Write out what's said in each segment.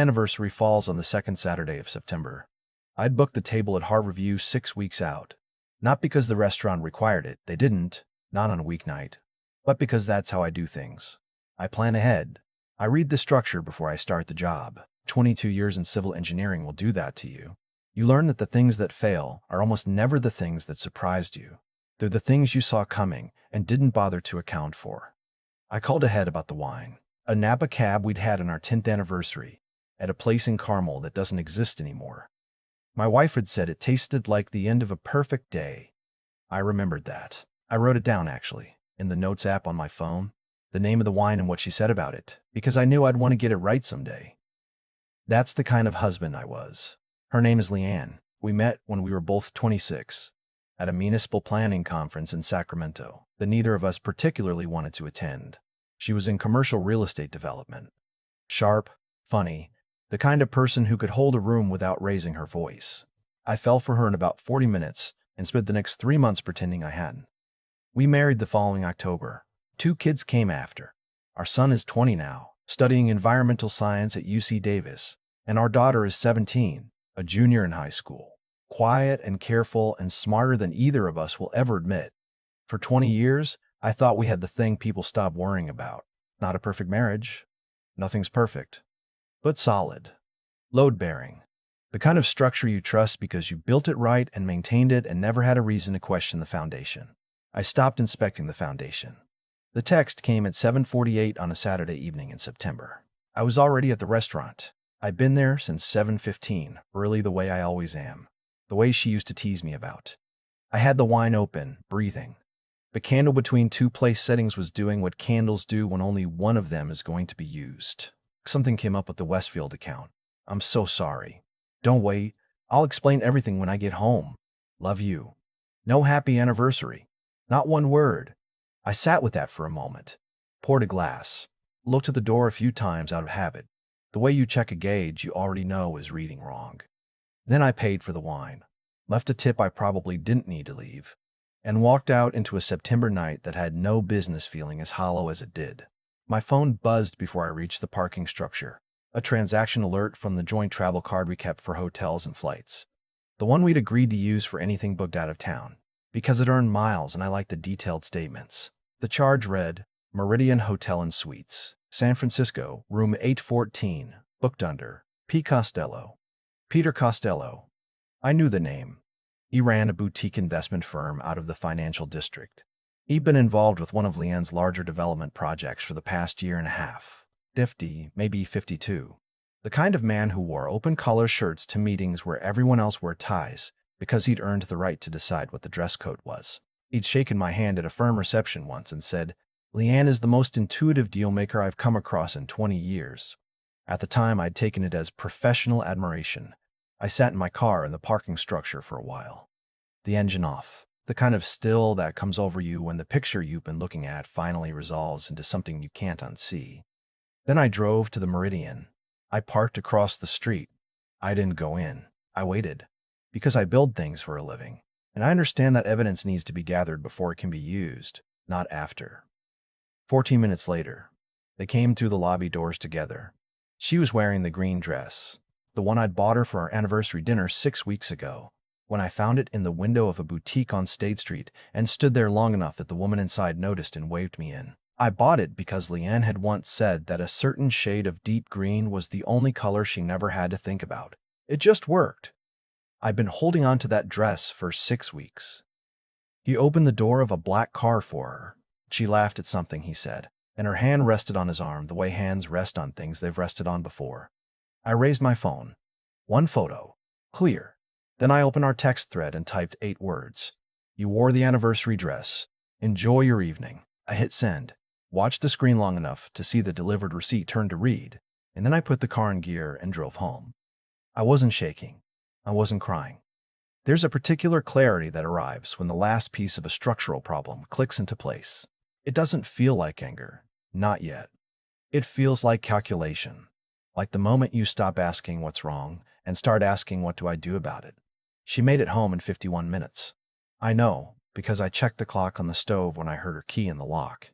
Anniversary falls on the second Saturday of September. I'd booked the table at Harborview 6 weeks out. Not because the restaurant required it, they didn't, not on a weeknight, but because that's how I do things. I plan ahead. I read the structure before I start the job. 22 years in civil engineering will do that to you. You learn that the things that fail are almost never the things that surprised you. They're the things you saw coming and didn't bother to account for. I called ahead about the wine. A Napa cab we'd had on our 10th anniversary at a place in Carmel that doesn't exist anymore. My wife had said it tasted like the end of a perfect day. I remembered that. I wrote it down, actually, in the Notes app on my phone, the name of the wine and what she said about it, because I knew I'd want to get it right someday. That's the kind of husband I was. Her name is Leanne. We met when we were both 26 at a municipal planning conference in Sacramento that neither of us particularly wanted to attend. She was in commercial real estate development. Sharp, funny, the kind of person who could hold a room without raising her voice. I fell for her in about 40 minutes and spent the next 3 months pretending I hadn't. We married the following October. 2 kids came after. Our son is 20 now, studying environmental science at UC Davis, and our daughter is 17, a junior in high school. Quiet and careful and smarter than either of us will ever admit. For 20 years, I thought we had the thing people stop worrying about. Not a perfect marriage. Nothing's perfect, but solid. Load-bearing. The kind of structure you trust because you built it right and maintained it and never had a reason to question the foundation. I stopped inspecting the foundation. The text came at 7:48 on a Saturday evening in September. I was already at the restaurant. I'd been there since 7:15, early the way I always am, the way she used to tease me about. I had the wine open, breathing. The candle between 2 place settings was doing what candles do when only one of them is going to be used. Something came up with the Westfield account. I'm so sorry. Don't wait. I'll explain everything when I get home. Love you. No happy anniversary. Not one word. I sat with that for a moment. Poured a glass. Looked at the door a few times out of habit. The way you check a gauge you already know is reading wrong. Then I paid for the wine. Left a tip I probably didn't need to leave. And walked out into a September night that had no business feeling as hollow as it did. My phone buzzed before I reached the parking structure. A transaction alert from the joint travel card we kept for hotels and flights. The one we'd agreed to use for anything booked out of town. Because it earned miles and I liked the detailed statements. The charge read, Meridian Hotel and Suites, San Francisco, room 814, booked under P. Costello. Peter Costello. I knew the name. He ran a boutique investment firm out of the financial district. He'd been involved with one of Leanne's larger development projects for the past year and a half. 50, maybe 52. The kind of man who wore open-collar shirts to meetings where everyone else wore ties because he'd earned the right to decide what the dress code was. He'd shaken my hand at a firm reception once and said, Leanne is the most intuitive dealmaker I've come across in 20 years. At the time, I'd taken it as professional admiration. I sat in my car in the parking structure for a while. The engine off. The kind of still that comes over you when the picture you've been looking at finally resolves into something you can't unsee. Then I drove to the Meridian. I parked across the street. I didn't go in. I waited. Because I build things for a living. And I understand that evidence needs to be gathered before it can be used, not after. 14 minutes later, they came through the lobby doors together. She was wearing the green dress, the one I'd bought her for our anniversary dinner 6 weeks ago, when I found it in the window of a boutique on State Street and stood there long enough that the woman inside noticed and waved me in. I bought it because Leanne had once said that a certain shade of deep green was the only color she never had to think about. It just worked. I'd been holding on to that dress for 6 weeks. He opened the door of a black car for her. She laughed at something he said, and her hand rested on his arm the way hands rest on things they've rested on before. I raised my phone. 1 photo. Clear. Then I opened our text thread and typed 8 words. You wore the anniversary dress. Enjoy your evening. I hit send. Watched the screen long enough to see the delivered receipt turn to read, and then I put the car in gear and drove home. I wasn't shaking. I wasn't crying. There's a particular clarity that arrives when the last piece of a structural problem clicks into place. It doesn't feel like anger. Not yet. It feels like calculation. Like the moment you stop asking what's wrong and start asking what do I do about it. She made it home in 51 minutes. I know, because I checked the clock on the stove when I heard her key in the lock.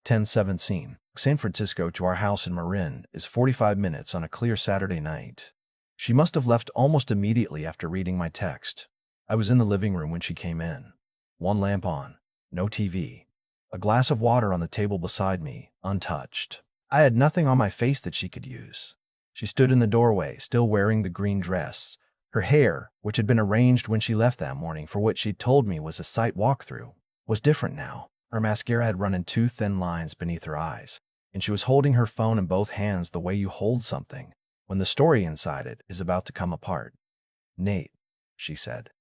10:17. San Francisco to our house in Marin is 45 minutes on a clear Saturday night. She must have left almost immediately after reading my text. I was in the living room when she came in. One lamp on, no TV. A glass of water on the table beside me, untouched. I had nothing on my face that she could use. She stood in the doorway, still wearing the green dress. Her hair, which had been arranged when she left that morning for what she'd told me was a site walkthrough, was different now. Her mascara had run in two thin lines beneath her eyes, and she was holding her phone in both hands the way you hold something when the story inside it is about to come apart. "Nate," she said.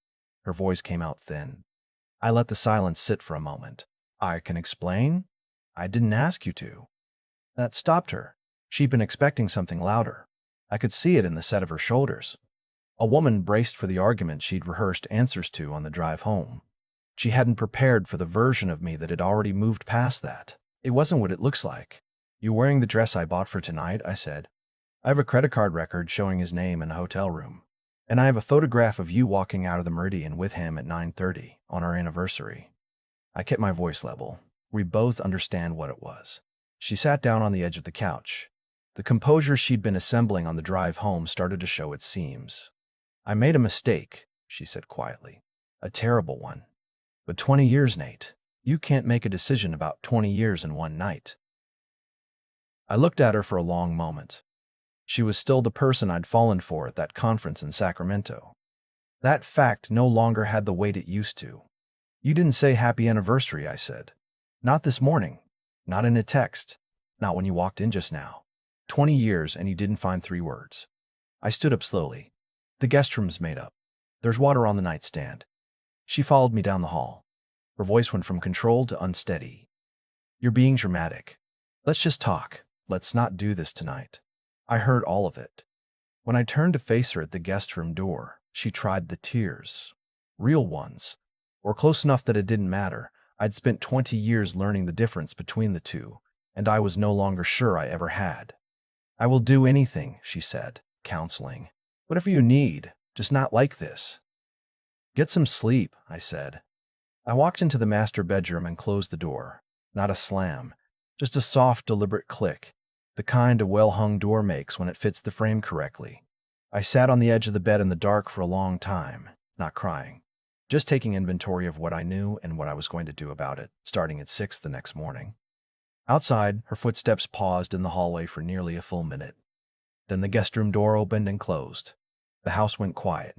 Her voice came out thin. I let the silence sit for a moment. "I can explain? I didn't ask you to." That stopped her. She'd been expecting something louder. I could see it in the set of her shoulders. A woman braced for the argument she'd rehearsed answers to on the drive home. She hadn't prepared for the version of me that had already moved past that. "It wasn't what it looks like." "You wearing the dress I bought for tonight?" I said. "I have a credit card record showing his name in a hotel room. And I have a photograph of you walking out of the Meridian with him at 9:30 on our anniversary." I kept my voice level. We both understand what it was. She sat down on the edge of the couch. The composure she'd been assembling on the drive home started to show its seams. "I made a mistake," she said quietly. "A terrible one. But 20 years, Nate. You can't make a decision about 20 years in one night." I looked at her for a long moment. She was still the person I'd fallen for at that conference in Sacramento. That fact no longer had the weight it used to. "You didn't say happy anniversary," I said. "Not this morning. Not in a text. Not when you walked in just now. 20 years and you didn't find 3 words." I stood up slowly. "The guest room's made up. There's water on the nightstand." She followed me down the hall. Her voice went from controlled to unsteady. "You're being dramatic. Let's just talk. Let's not do this tonight." I heard all of it. When I turned to face her at the guest room door, she tried the tears. Real ones. Or close enough that it didn't matter. I'd spent 20 years learning the difference between the two, and I was no longer sure I ever had. "I will do anything," she said, counseling. "Whatever you need, just not like this." "Get some sleep," I said. I walked into the master bedroom and closed the door. Not a slam, just a soft, deliberate click, the kind a well-hung door makes when it fits the frame correctly. I sat on the edge of the bed in the dark for a long time, not crying, just taking inventory of what I knew and what I was going to do about it, starting at 6 the next morning. Outside, her footsteps paused in the hallway for nearly a full minute. Then the guest room door opened and closed. The house went quiet.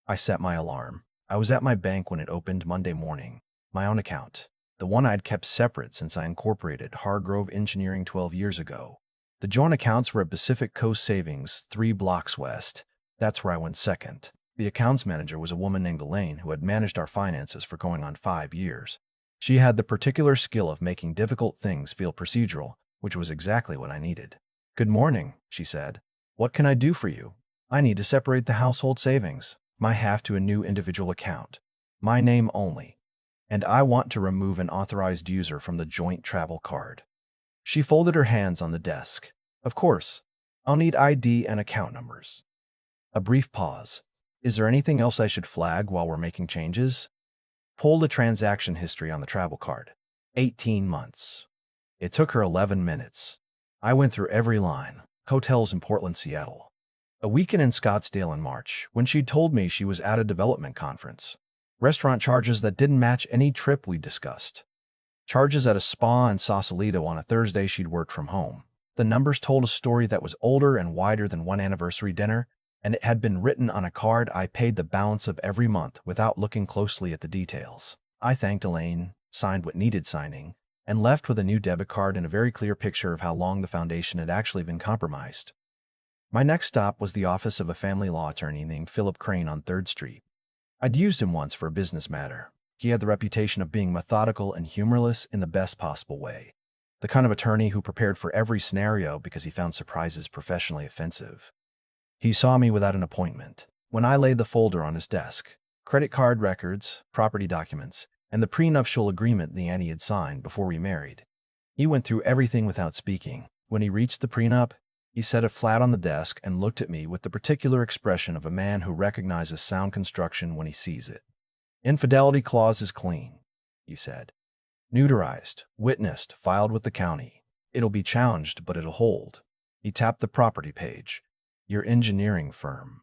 I set my alarm. I was at my bank when it opened Monday morning. My own account. The one I'd kept separate since I incorporated Hargrove Engineering 12 years ago. The joint accounts were at Pacific Coast Savings, 3 blocks west. That's where I went second. The accounts manager was a woman named Elaine who had managed our finances for going on 5 years. She had the particular skill of making difficult things feel procedural, which was exactly what I needed. "Good morning," she said. "What can I do for you?" "I need to separate the household savings, my half to a new individual account. My name only. And I want to remove an authorized user from the joint travel card." She folded her hands on the desk. "Of course. I'll need ID and account numbers." A brief pause. "Is there anything else I should flag while we're making changes?" Pulled a transaction history on the travel card. 18 months. It took her 11 minutes. I went through every line. Hotels in Portland, Seattle. A weekend in Scottsdale in March, when she'd told me she was at a development conference. Restaurant charges that didn't match any trip we'd discussed. Charges at a spa in Sausalito on a Thursday she'd worked from home. The numbers told a story that was older and wider than one anniversary dinner, and it had been written on a card I paid the balance of every month without looking closely at the details. I thanked Elaine, signed what needed signing, and left with a new debit card and a very clear picture of how long the foundation had actually been compromised. My next stop was the office of a family law attorney named Philip Crane on 3rd Street. I'd used him once for a business matter. He had the reputation of being methodical and humorless in the best possible way. The kind of attorney who prepared for every scenario because he found surprises professionally offensive. He saw me without an appointment. When I laid the folder on his desk, credit card records, property documents, and the prenuptial agreement the Annie had signed before we married. He went through everything without speaking. When he reached the prenup, he set it flat on the desk and looked at me with the particular expression of a man who recognizes sound construction when he sees it. "Infidelity clause is clean," he said. "Notarized, witnessed, filed with the county. It'll be challenged, but it'll hold. He tapped the property page. Your engineering firm.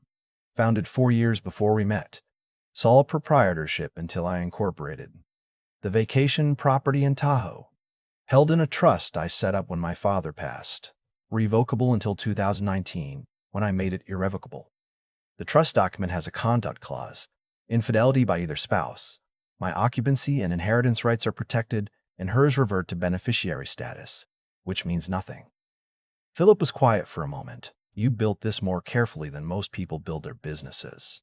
Founded 4 years before we met. Sole proprietorship until I incorporated. The vacation property in Tahoe. Held in a trust I set up when my father passed. Revocable until 2019, when I made it irrevocable. The trust document has a conduct clause. Infidelity by either spouse. My occupancy and inheritance rights are protected, and hers revert to beneficiary status, which means nothing. Philip was quiet for a moment. You built this more carefully than most people build their businesses.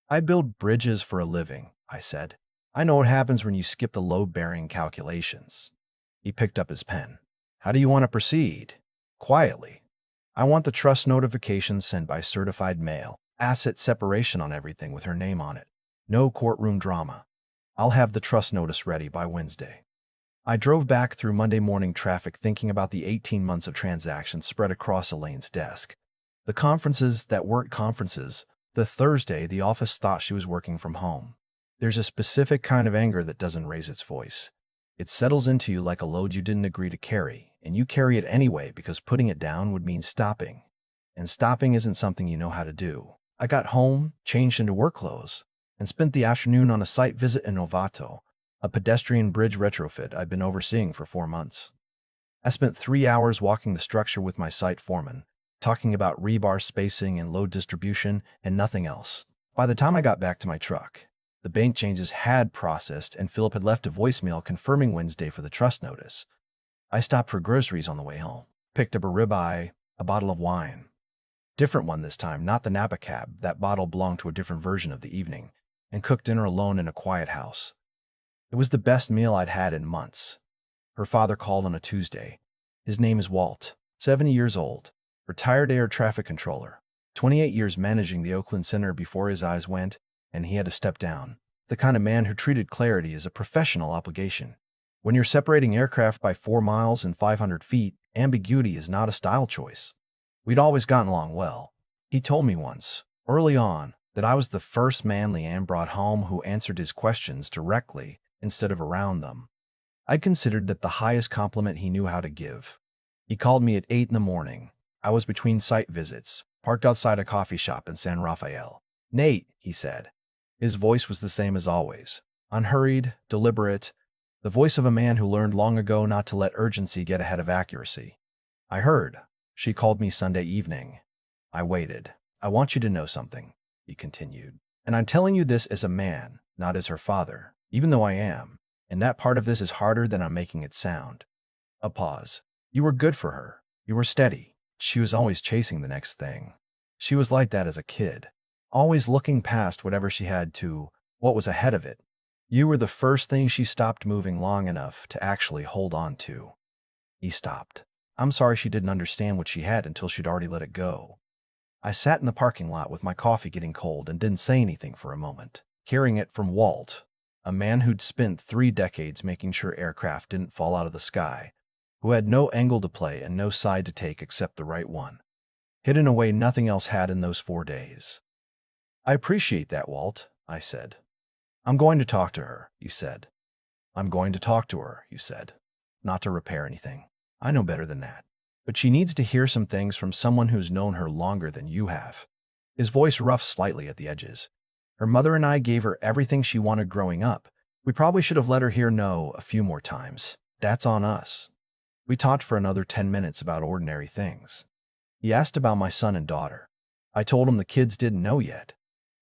I build bridges for a living, I said. I know what happens when you skip the load-bearing calculations. He picked up his pen. How do you want to proceed? Quietly. I want the trust notification sent by certified mail. Asset separation on everything with her name on it. No courtroom drama. I'll have the trust notice ready by Wednesday. I drove back through Monday morning traffic thinking about the 18 months of transactions spread across Elaine's desk. The conferences that weren't conferences. The Thursday the office thought she was working from home. There's a specific kind of anger that doesn't raise its voice. It settles into you like a load you didn't agree to carry, and you carry it anyway because putting it down would mean stopping. And stopping isn't something you know how to do. I got home, changed into work clothes, and spent the afternoon on a site visit in Novato, a pedestrian bridge retrofit I'd been overseeing for 4 months. I spent 3 hours walking the structure with my site foreman, talking about rebar spacing and load distribution and nothing else. By the time I got back to my truck, the bank changes had processed and Philip had left a voicemail confirming Wednesday for the trust notice. I stopped for groceries on the way home, picked up a ribeye, a bottle of wine. Different one this time, not the Napa Cab. That bottle belonged to a different version of the evening, and cooked dinner alone in a quiet house. It was the best meal I'd had in months. Her father called on a Tuesday. His name is Walt, 70 years old, retired air traffic controller, 28 years managing the Oakland Center before his eyes went, and he had to step down. The kind of man who treated clarity as a professional obligation. When you're separating aircraft by 4 miles and 500 feet, ambiguity is not a style choice. We'd always gotten along well. He told me once, early on, that I was the first man Leanne brought home who answered his questions directly instead of around them. I'd considered that the highest compliment he knew how to give. He called me at 8 in the morning. I was between site visits, parked outside a coffee shop in San Rafael. "Nate," he said. His voice was the same as always, unhurried, deliberate, the voice of a man who learned long ago not to let urgency get ahead of accuracy. I heard. She called me Sunday evening. I waited. "I want you to know something," he continued. "And I'm telling you this as a man, not as her father, even though I am. And that part of this is harder than I'm making it sound." A pause. "You were good for her. You were steady. She was always chasing the next thing. She was like that as a kid. Always looking past whatever she had to, what was ahead of it. You were the first thing she stopped moving long enough to actually hold on to." He stopped. I'm sorry she didn't understand what she had until she'd already let it go. I sat in the parking lot with my coffee getting cold and didn't say anything for a moment, hearing it from Walt, a man who'd spent 3 decades making sure aircraft didn't fall out of the sky, who had no angle to play and no side to take except the right one, hidden away nothing else had in those 4 days. "I appreciate that, Walt," I said. "I'm going to talk to her," he said. "I'm going to talk to her," you said. "Not to repair anything. I know better than that. But she needs to hear some things from someone who's known her longer than you have." His voice roughed slightly at the edges. "Her mother and I gave her everything she wanted growing up. We probably should have let her hear no a few more times. That's on us." We talked for another 10 minutes about ordinary things. He asked about my son and daughter. I told him the kids didn't know yet,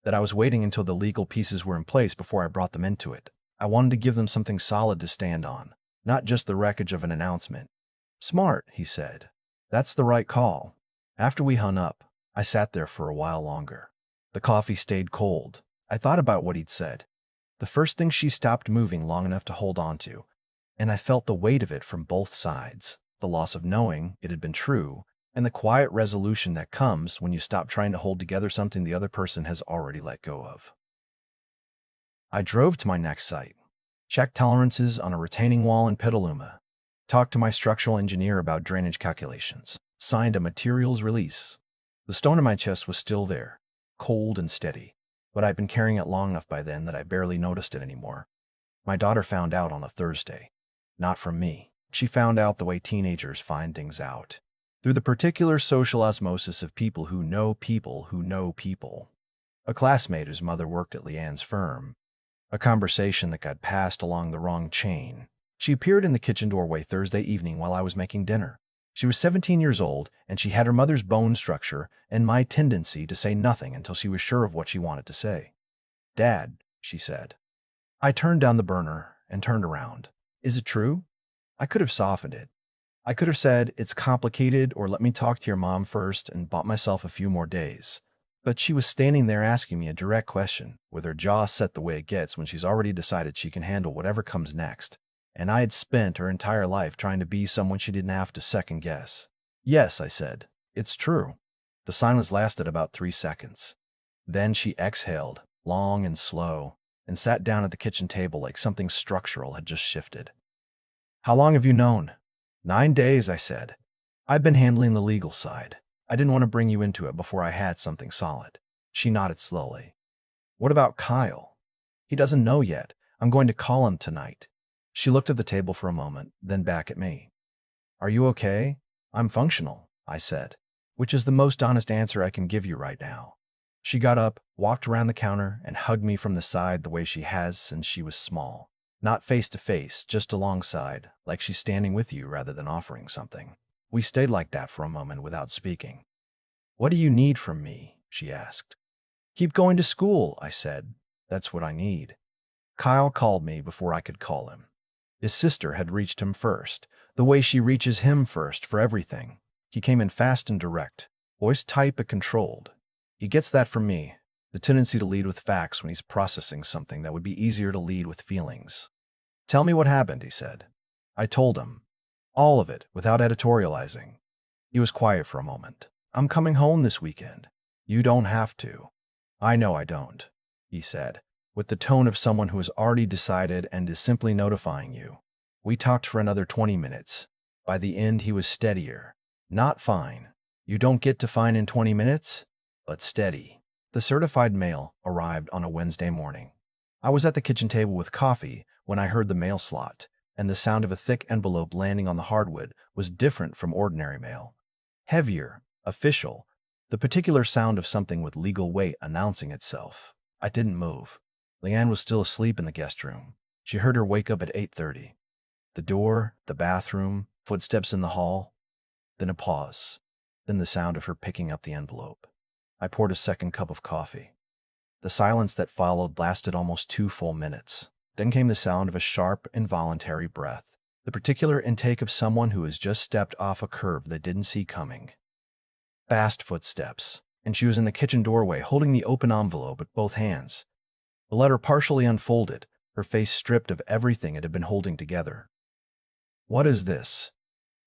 that I was waiting until the legal pieces were in place before I brought them into it. I wanted to give them something solid to stand on, not just the wreckage of an announcement. "Smart," he said. "That's the right call." After we hung up, I sat there for a while longer. The coffee stayed cold. I thought about what he'd said. The first thing she stopped moving long enough to hold on to, and I felt the weight of it from both sides, the loss of knowing it had been true, and the quiet resolution that comes when you stop trying to hold together something the other person has already let go of. I drove to my next site, checked tolerances on a retaining wall in Petaluma, talked to my structural engineer about drainage calculations, signed a materials release. The stone in my chest was still there, cold and steady, but I'd been carrying it long enough by then that I barely noticed it anymore. My daughter found out on a Thursday. Not from me, She found out the way teenagers find things out. Through the particular social osmosis of people who know people who know people. A classmate whose mother worked at Leanne's firm. A conversation that got passed along the wrong chain. She appeared in the kitchen doorway Thursday evening while I was making dinner. She was 17 years old, and she had her mother's bone structure and my tendency to say nothing until she was sure of what she wanted to say. "Dad," she said. I turned down the burner and turned around. "Is it true?" I could have softened it. I could have said, "It's complicated," or "Let me talk to your mom first," and bought myself a few more days. But she was standing there asking me a direct question, with her jaw set the way it gets when she's already decided she can handle whatever comes next. And I had spent her entire life trying to be someone she didn't have to second guess. "Yes," I said. "It's true." The silence lasted about 3 seconds. Then she exhaled, long and slow, and sat down at the kitchen table like something structural had just shifted. "How long have you known?" 9 days, I said. "I've been handling the legal side. I didn't want to bring you into it before I had something solid." She nodded slowly. "What about Kyle?" "He doesn't know yet. I'm going to call him tonight." She looked at the table for a moment, then back at me. "Are you okay?" "I'm functional," I said, which is the most honest answer I can give you right now. She got up, walked around the counter, and hugged me from the side the way she has since she was small. Not face to face, just alongside, like she's standing with you rather than offering something. We stayed like that for a moment without speaking. "What do you need from me?" she asked. "Keep going to school," I said. "That's what I need." Kyle called me before I could call him. His sister had reached him first, the way she reaches him first for everything. He came in fast and direct, voice tight but controlled. He gets that from me, the tendency to lead with facts when he's processing something that would be easier to lead with feelings. "Tell me what happened," he said. I told him. All of it, without editorializing. He was quiet for a moment. "I'm coming home this weekend." "You don't have to." "I know I don't," he said, with the tone of someone who has already decided and is simply notifying you. We talked for another 20 minutes. By the end, he was steadier. Not fine. You don't get to fine in 20 minutes, but steady. The certified mail arrived on a Wednesday morning. I was at the kitchen table with coffee when I heard the mail slot, and the sound of a thick envelope landing on the hardwood was different from ordinary mail. Heavier, official, the particular sound of something with legal weight announcing itself. I didn't move. Leanne was still asleep in the guest room. She heard her wake up at 8:30. The door, the bathroom, footsteps in the hall. Then a pause. Then the sound of her picking up the envelope. I poured a second cup of coffee. The silence that followed lasted almost 2 full minutes. Then came the sound of a sharp, involuntary breath, the particular intake of someone who has just stepped off a curve they didn't see coming. Fast footsteps, and she was in the kitchen doorway holding the open envelope with both hands. The letter partially unfolded, her face stripped of everything it had been holding together. "What is this?"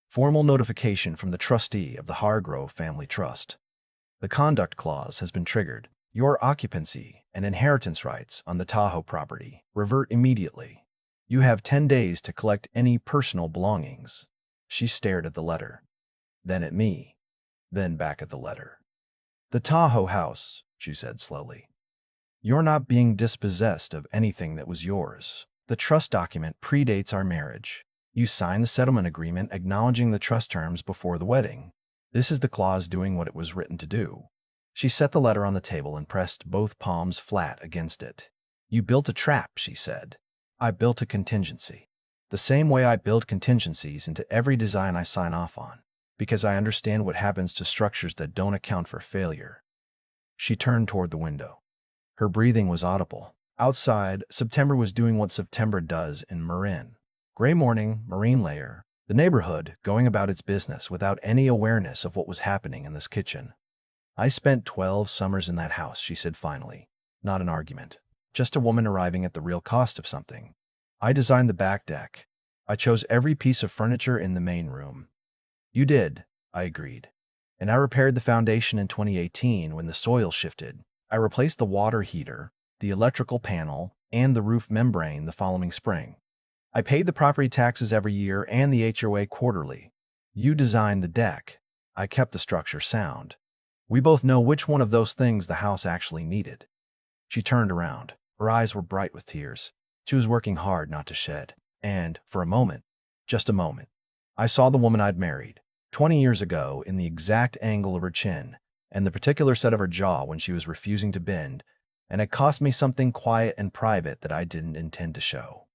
"Formal notification from the trustee of the Hargrove Family Trust. The conduct clause has been triggered. Your occupancy and inheritance rights on the Tahoe property revert immediately. You have 10 days to collect any personal belongings." She stared at the letter, then at me, then back at the letter. "The Tahoe house," she said slowly. "You're not being dispossessed of anything that was yours. The trust document predates our marriage. You signed the settlement agreement acknowledging the trust terms before the wedding. This is the clause doing what it was written to do." She set the letter on the table and pressed both palms flat against it. "You built a trap," she said. "I built a contingency. The same way I build contingencies into every design I sign off on, because I understand what happens to structures that don't account for failure." She turned toward the window. Her breathing was audible. Outside, September was doing what September does in Marin. Gray morning, marine layer, the neighborhood going about its business without any awareness of what was happening in this kitchen. "I spent 12 summers in that house," she said finally. Not an argument. Just a woman arriving at the real cost of something. "I designed the back deck. I chose every piece of furniture in the main room." "You did," I agreed. "And I repaired the foundation in 2018 when the soil shifted. I replaced the water heater, the electrical panel, and the roof membrane the following spring. I paid the property taxes every year and the HOA quarterly. You designed the deck. I kept the structure sound. We both know which one of those things the house actually needed." She turned around. Her eyes were bright with tears. She was working hard not to shed. And, for a moment, just a moment, I saw the woman I'd married 20 years ago in the exact angle of her chin and the particular set of her jaw when she was refusing to bend, and it cost me something quiet and private that I didn't intend to show.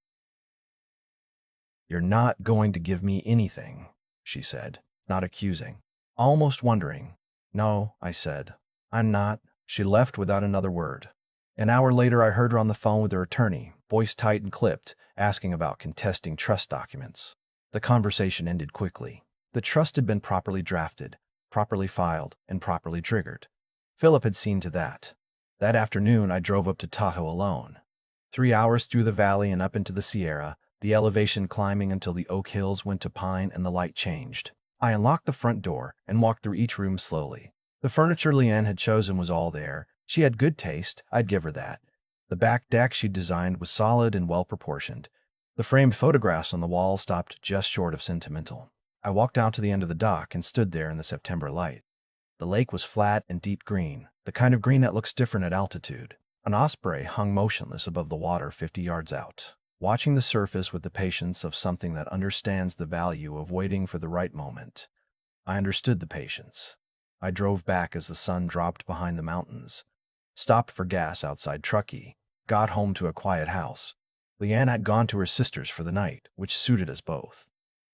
"You're not going to give me anything," she said, not accusing, almost wondering. "No," I said. "I'm not." She left without another word. An hour later, I heard her on the phone with her attorney, voice tight and clipped, asking about contesting trust documents. The conversation ended quickly. The trust had been properly drafted, properly filed, and properly triggered. Philip had seen to that. That afternoon, I drove up to Tahoe alone. 3 hours through the valley and up into the Sierra, the elevation climbing until the Oak Hills went to pine and the light changed. I unlocked the front door and walked through each room slowly. The furniture Leanne had chosen was all there. She had good taste, I'd give her that. The back deck she'd designed was solid and well-proportioned. The framed photographs on the wall stopped just short of sentimental. I walked out to the end of the dock and stood there in the September light. The lake was flat and deep green, the kind of green that looks different at altitude. An osprey hung motionless above the water 50 yards out, watching the surface with the patience of something that understands the value of waiting for the right moment. I understood the patience. I drove back as the sun dropped behind the mountains, stopped for gas outside Truckee, got home to a quiet house. Leanne had gone to her sister's for the night, which suited us both.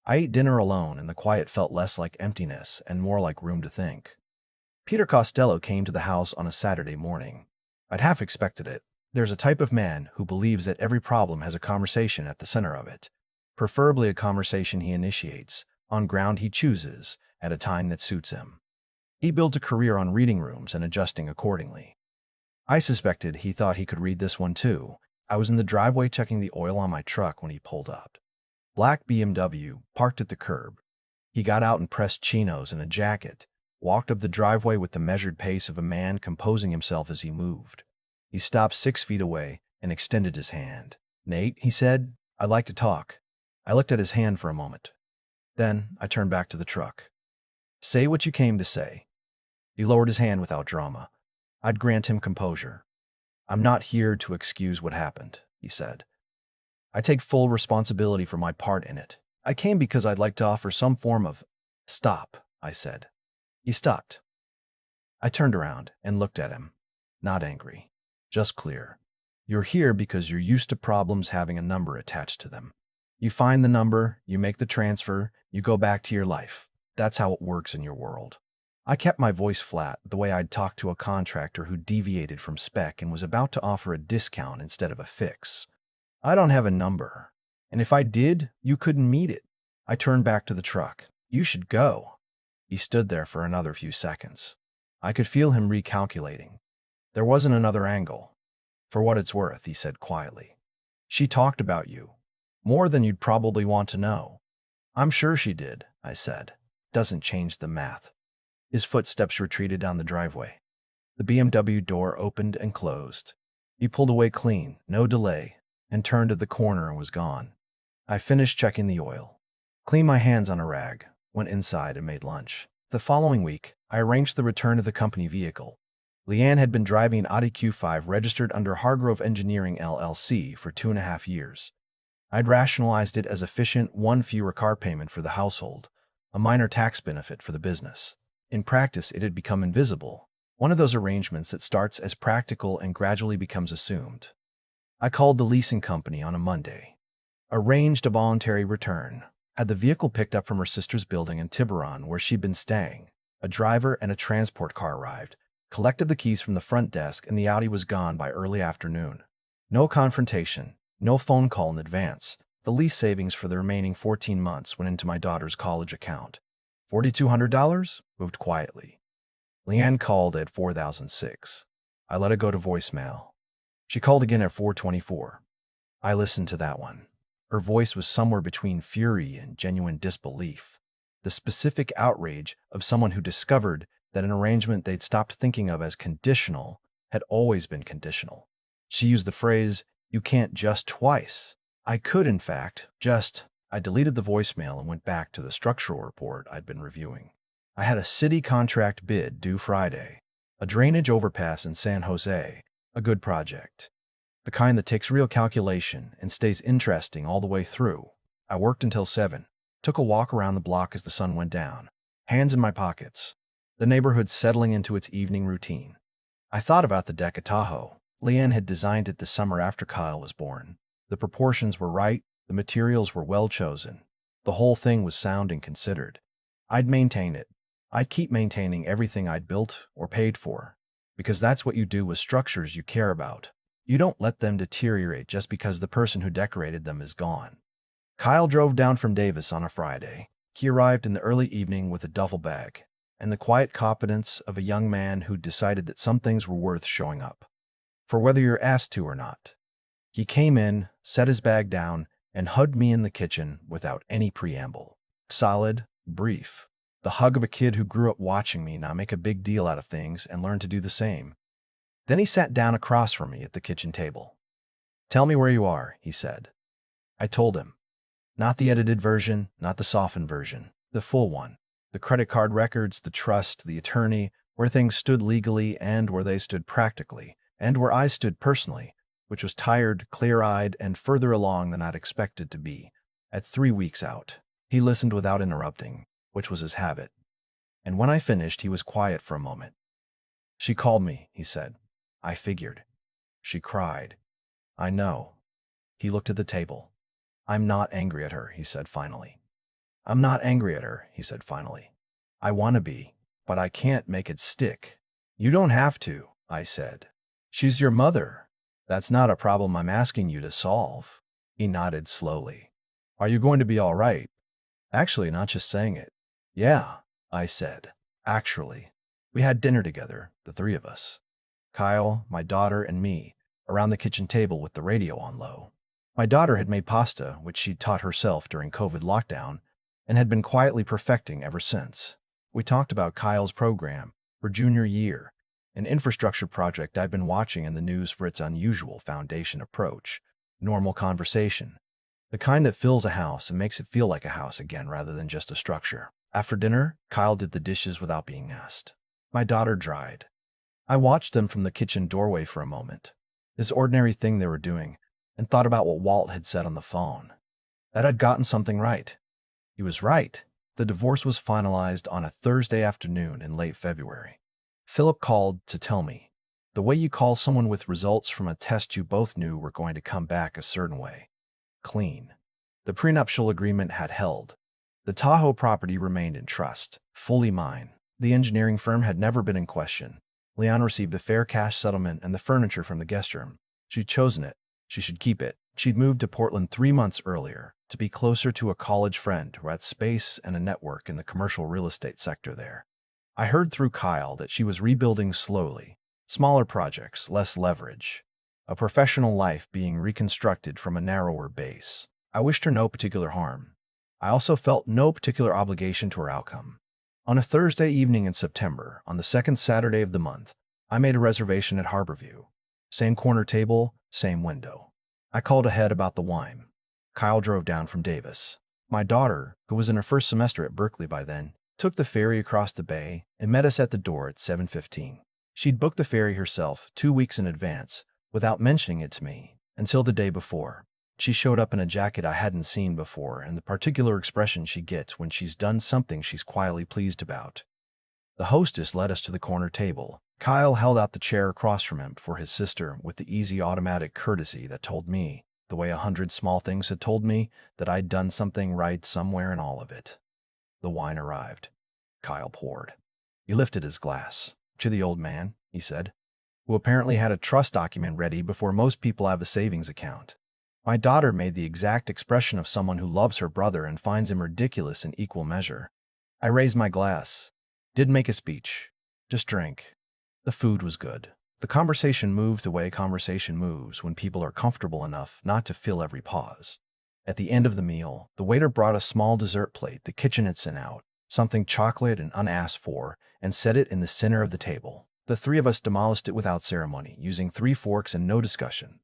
I ate dinner alone, and the quiet felt less like emptiness and more like room to think. Peter Costello came to the house on a Saturday morning. I'd half expected it. There's a type of man who believes that every problem has a conversation at the center of it, preferably a conversation he initiates, on ground he chooses, at a time that suits him. He built a career on reading rooms and adjusting accordingly. I suspected he thought he could read this one too. I was in the driveway checking the oil on my truck when he pulled up. Black BMW, parked at the curb. He got out and pressed chinos and a jacket, walked up the driveway with the measured pace of a man composing himself as he moved. He stopped 6 feet away and extended his hand. "Nate," he said, "I'd like to talk." I looked at his hand for a moment. Then I turned back to the truck. "Say what you came to say." He lowered his hand without drama. I'd grant him composure. "I'm not here to excuse what happened," he said. "I take full responsibility for my part in it. I came because I'd like to offer some form of—" "Stop," I said. He stopped. I turned around and looked at him. Not angry, just clear. "You're here because you're used to problems having a number attached to them. You find the number, you make the transfer, you go back to your life. That's how it works in your world." I kept my voice flat, the way I'd talk to a contractor who deviated from spec and was about to offer a discount instead of a fix. "I don't have a number. And if I did, you couldn't meet it." I turned back to the truck. "You should go." He stood there for another few seconds. I could feel him recalculating. There wasn't another angle. "For what it's worth," he said quietly. "She talked about you. More than you'd probably want to know." "I'm sure she did," I said. "Doesn't change the math." His footsteps retreated down the driveway. The BMW door opened and closed. He pulled away clean, no delay, and turned at the corner and was gone. I finished checking the oil, cleaned my hands on a rag, went inside and made lunch. The following week, I arranged the return of the company vehicle. Leanne had been driving an Audi Q5 registered under Hargrove Engineering LLC for 2.5 years. I'd rationalized it as efficient, one fewer car payment for the household, a minor tax benefit for the business. In practice, it had become invisible, one of those arrangements that starts as practical and gradually becomes assumed. I called the leasing company on a Monday, arranged a voluntary return, had the vehicle picked up from her sister's building in Tiburon where she'd been staying. A driver and a transport car arrived, collected the keys from the front desk, and the Audi was gone by early afternoon. No confrontation, no phone call in advance. The lease savings for the remaining 14 months went into my daughter's college account. $4,200 moved quietly. Leanne called at 4006. I let it go to voicemail. She called again at 424. I listened to that one. Her voice was somewhere between fury and genuine disbelief. The specific outrage of someone who discovered that an arrangement they'd stopped thinking of as conditional had always been conditional. She used the phrase, "You can't just twice." I could, in fact, just. I deleted the voicemail and went back to the structural report I'd been reviewing. I had a city contract bid due Friday, a drainage overpass in San Jose, a good project, the kind that takes real calculation and stays interesting all the way through. I worked until 7. Took a walk around the block as the sun went down, hands in my pockets, the neighborhood settling into its evening routine. I thought about the deck at Tahoe. Leanne had designed it the summer after Kyle was born. The proportions were right, the materials were well chosen. The whole thing was sound and considered. I'd maintain it. I'd keep maintaining everything I'd built or paid for, because that's what you do with structures you care about. You don't let them deteriorate just because the person who decorated them is gone. Kyle drove down from Davis on a Friday. He arrived in the early evening with a duffel bag and the quiet confidence of a young man who'd decided that some things were worth showing up for whether you're asked to or not. He came in, set his bag down, and hugged me in the kitchen without any preamble. Solid, brief. The hug of a kid who grew up watching me not make a big deal out of things and learned to do the same. Then he sat down across from me at the kitchen table. "Tell me where you are," he said. I told him. Not the edited version, not the softened version, the full one. The credit card records, the trust, the attorney, where things stood legally and where they stood practically, and where I stood personally, which was tired, clear-eyed, and further along than I'd expected to be. At 3 weeks out, he listened without interrupting, which was his habit. And when I finished, he was quiet for a moment. "She called me," he said. "I figured." "She cried." "I know." He looked at the table. "I'm not angry at her," he said finally. "I'm not angry at her," he said finally. "I want to be, but I can't make it stick." "You don't have to," I said. "She's your mother. That's not a problem I'm asking you to solve." He nodded slowly. "Are you going to be all right?" "Actually, not just saying it." "Yeah," I said. "Actually." We had dinner together, the three of us. Kyle, my daughter, and me, around the kitchen table with the radio on low. My daughter had made pasta, which she'd taught herself during COVID lockdown, and had been quietly perfecting ever since. We talked about Kyle's program for junior year, an infrastructure project I'd been watching in the news for its unusual foundation approach. Normal conversation. The kind that fills a house and makes it feel like a house again rather than just a structure. After dinner, Kyle did the dishes without being asked. My daughter dried. I watched them from the kitchen doorway for a moment, this ordinary thing they were doing, and thought about what Walt had said on the phone. That I'd gotten something right. He was right. The divorce was finalized on a Thursday afternoon in late February. Philip called to tell me, the way you call someone with results from a test you both knew were going to come back a certain way. Clean. The prenuptial agreement had held. The Tahoe property remained in trust, fully mine. The engineering firm had never been in question. Leon received a fair cash settlement and the furniture from the guest room. She'd chosen it. She should keep it. She'd moved to Portland 3 months earlier to be closer to a college friend who had space and a network in the commercial real estate sector there. I heard through Kyle that she was rebuilding slowly. Smaller projects, less leverage. A professional life being reconstructed from a narrower base. I wished her no particular harm. I also felt no particular obligation to her outcome. On a Thursday evening in September, on the second Saturday of the month, I made a reservation at Harborview. Same corner table, same window. I called ahead about the wine. Kyle drove down from Davis. My daughter, who was in her first semester at Berkeley by then, took the ferry across the bay and met us at the door at 7:15. She'd booked the ferry herself 2 weeks in advance, without mentioning it to me, until the day before. She showed up in a jacket I hadn't seen before and the particular expression she gets when she's done something she's quietly pleased about. The hostess led us to the corner table. Kyle held out the chair across from him for his sister with the easy automatic courtesy that told me, the way 100 small things had told me, that I'd done something right somewhere in all of it. The wine arrived. Kyle poured. He lifted his glass. "To the old man," he said, who apparently had a trust document ready before most people have a savings account. My daughter made the exact expression of someone who loves her brother and finds him ridiculous in equal measure. I raised my glass. Didn't make a speech. Just drank. The food was good. The conversation moved the way conversation moves when people are comfortable enough not to fill every pause. At the end of the meal, the waiter brought a small dessert plate the kitchen had sent out, something chocolate and unasked for, and set it in the center of the table. The three of us demolished it without ceremony, using 3 forks and no discussion.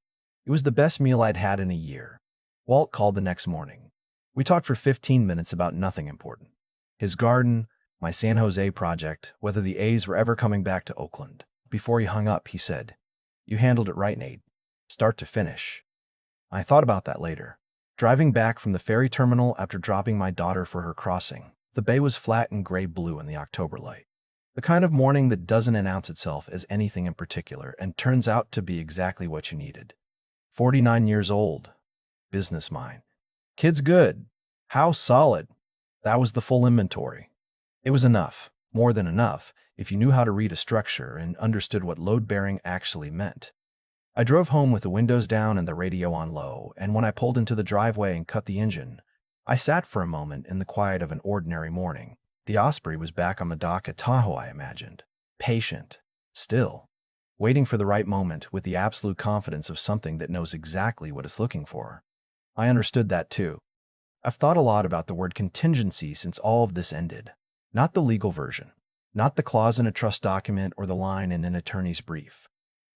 It was the best meal I'd had in a year. Walt called the next morning. We talked for 15 minutes about nothing important. His garden, my San Jose project, whether the A's were ever coming back to Oakland. Before he hung up, he said, "You handled it right, Nate. Start to finish." I thought about that later. Driving back from the ferry terminal after dropping my daughter for her crossing, the bay was flat and gray-blue in the October light. The kind of morning that doesn't announce itself as anything in particular and turns out to be exactly what you needed. 49 years old. Business mind. Kids good. House solid. That was the full inventory. It was enough, more than enough, if you knew how to read a structure and understood what load-bearing actually meant. I drove home with the windows down and the radio on low, and when I pulled into the driveway and cut the engine, I sat for a moment in the quiet of an ordinary morning. The Osprey was back on the dock at Tahoe, I imagined. Patient. Still. Waiting for the right moment with the absolute confidence of something that knows exactly what it's looking for. I understood that too. I've thought a lot about the word contingency since all of this ended. Not the legal version. Not the clause in a trust document or the line in an attorney's brief.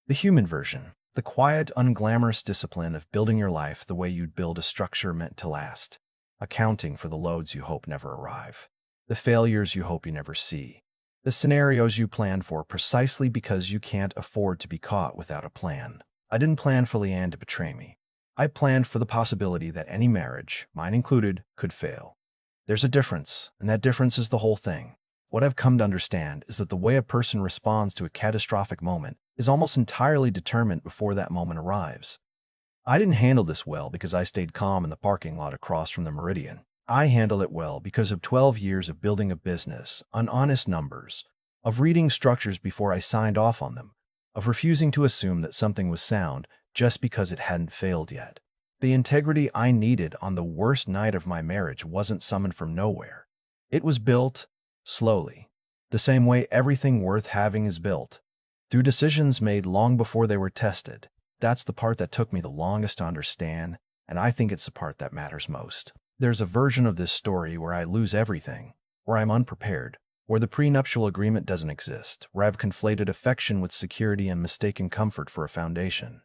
The human version. The quiet, unglamorous discipline of building your life the way you'd build a structure meant to last. Accounting for the loads you hope never arrive. The failures you hope you never see. The scenarios you plan for precisely because you can't afford to be caught without a plan. I didn't plan for Leanne to betray me. I planned for the possibility that any marriage, mine included, could fail. There's a difference, and that difference is the whole thing. What I've come to understand is that the way a person responds to a catastrophic moment is almost entirely determined before that moment arrives. I didn't handle this well because I stayed calm in the parking lot across from the Meridian. I handled it well because of 12 years of building a business on honest numbers, of reading structures before I signed off on them, of refusing to assume that something was sound just because it hadn't failed yet. The integrity I needed on the worst night of my marriage wasn't summoned from nowhere. It was built, slowly, the same way everything worth having is built, through decisions made long before they were tested. That's the part that took me the longest to understand, and I think it's the part that matters most. There's a version of this story where I lose everything, where I'm unprepared, where the prenuptial agreement doesn't exist, where I've conflated affection with security and mistaken comfort for a foundation.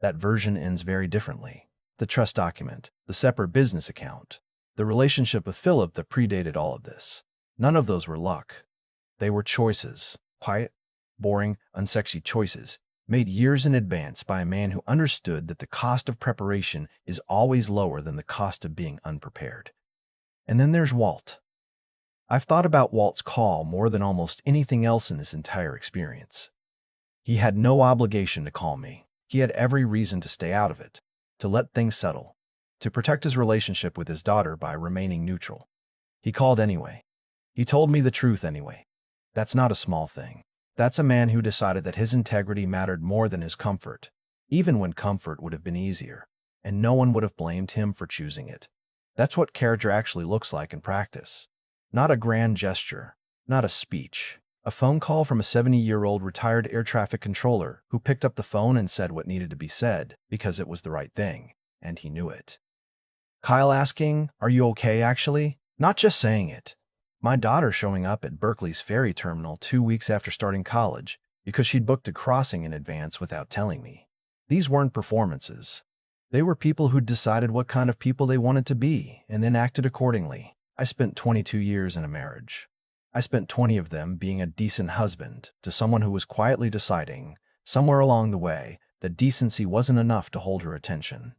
That version ends very differently. The trust document, the separate business account, the relationship with Philip that predated all of this. None of those were luck. They were choices, quiet, boring, unsexy choices, made years in advance by a man who understood that the cost of preparation is always lower than the cost of being unprepared. And then there's Walt. I've thought about Walt's call more than almost anything else in this entire experience. He had no obligation to call me. He had every reason to stay out of it, to let things settle, to protect his relationship with his daughter by remaining neutral. He called anyway. He told me the truth anyway. That's not a small thing. That's a man who decided that his integrity mattered more than his comfort, even when comfort would have been easier, and no one would have blamed him for choosing it. That's what character actually looks like in practice. Not a grand gesture, not a speech. A phone call from a 70-year-old retired air traffic controller who picked up the phone and said what needed to be said because it was the right thing, and he knew it. Kyle asking, "Are you okay actually?" Not just saying it. My daughter showing up at Berkeley's ferry terminal 2 weeks after starting college because she'd booked a crossing in advance without telling me. These weren't performances. They were people who'd decided what kind of people they wanted to be and then acted accordingly. I spent 22 years in a marriage. I spent 20 of them being a decent husband to someone who was quietly deciding, somewhere along the way, that decency wasn't enough to hold her attention.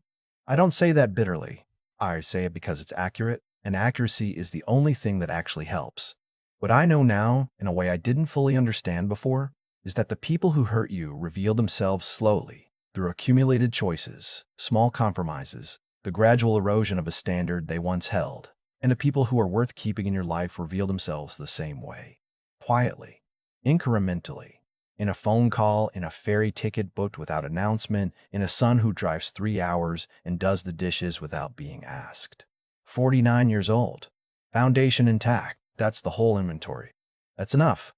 I don't say that bitterly. I say it because it's accurate, and accuracy is the only thing that actually helps. What I know now, in a way I didn't fully understand before, is that the people who hurt you reveal themselves slowly, through accumulated choices, small compromises, the gradual erosion of a standard they once held, and the people who are worth keeping in your life reveal themselves the same way. Quietly, incrementally, in a phone call, in a ferry ticket booked without announcement, in a son who drives 3 hours and does the dishes without being asked. 49 years old. Foundation intact. That's the whole inventory. That's enough.